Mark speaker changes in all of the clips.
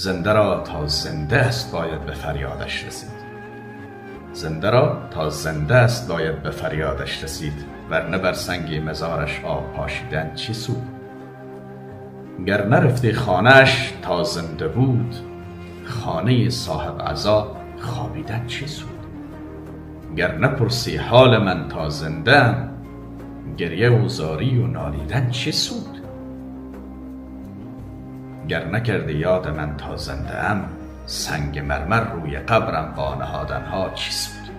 Speaker 1: زنده را تا زنده است باید به فریادش رسید. زنده را تا زنده است باید به فریادش رسید، ورنه بر سنگ مزارش آب پاشیدن چه سود؟ گر نرفتی خانه‌اش تا زنده بود، خانه صاحب عزا خوابیدن چه سود؟ گر نپرسی حال من تا زنده ام، گریه و زاری و نالیدن چه سود؟ گر نکردی یاد من تا زنده ام، سنگ مرمر روی قبرم با نهادنها چه سود؟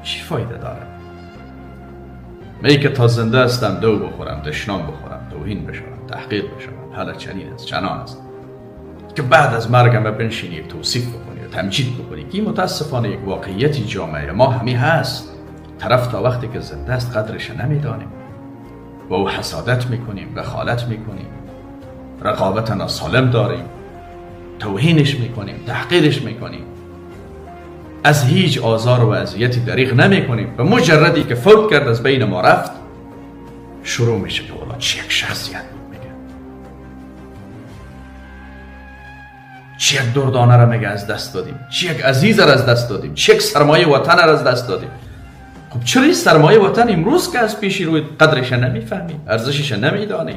Speaker 1: چی فایده داره؟ می که تا زنده استم دو بخورم، دشنام بخورم، توهین بشم، تحقیر بشم، حالا چنین است چنان است که بعد از مرگم بنشینی توصیف بکنی و تمجید بکنی که متاسفانه یک واقعیتی جامعه ما همی هست. طرف تا وقتی که زنده است قدرش نمیدانیم، با او حسادت میکنیم، بخالت میکنیم، رقابت ناسالم داریم، توهینش میکنیم، تحقیرش میکنیم، از هیچ آزار و اذیتی دریغ نمیکنیم. به مجردی که فوت کرد از بین ما رفت، شروع میشه که والا چه یک شخصیت میگه، چه یک دردانه را میگه از دست دادیم، چه یک عزیز را از دست دادیم، چه یک سرمایه وطن را از دست دادیم. خب چرا این سرمایه وطن امروز که از پیشی روی قدرش نمیفهمی، ارزشش نمیدانی،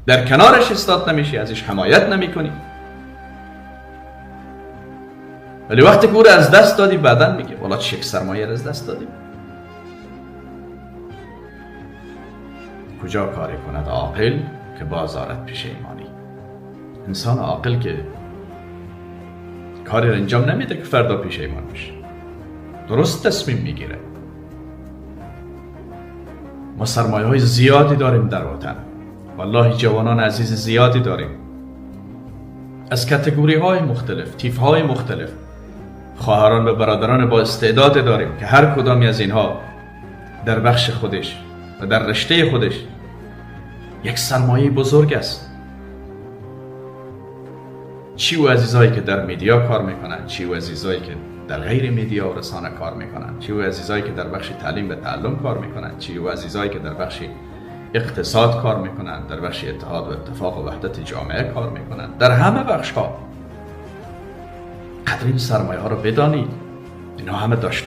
Speaker 1: در کنارش استاد نمیشی، ازش حمایت نمیکنی؟ ولی وقتی که او را از دست دادی بعدن میگه والا چه یک سرمایه را از دست دادیم. کجا کاری کند عاقل که بازارت پشیمانی؟ انسان عاقل که کاری را انجام نمیده که فردا پشیمان بشه، درست تصمیم میگیره. ما سرمایه های زیادی داریم در وطن، والله جوانان عزیز زیادی داریم، از کاتگوری های مختلف، تیف های مختلف، خواهران و برادران با استعداد داریم که هر کدامی از اینها در بخش خودش و در رشته خودش یک سرمایه بزرگ است. چی و عزیزایی که در میدیا کار میکنن، چی و عزیزایی که در غیر میدیا و رسانه کار میکنن، چی و عزیزایی که در بخش تعلیم و تعلم کار میکنن، چی و عزیزایی که در بخش اقتصاد کار میکنن، در بخش اتحاد و اتفاق و وحدت جامعه کار میکنن، در همه بخش ها قدر این سرمایه ها رو بدانید. اینا همه داشت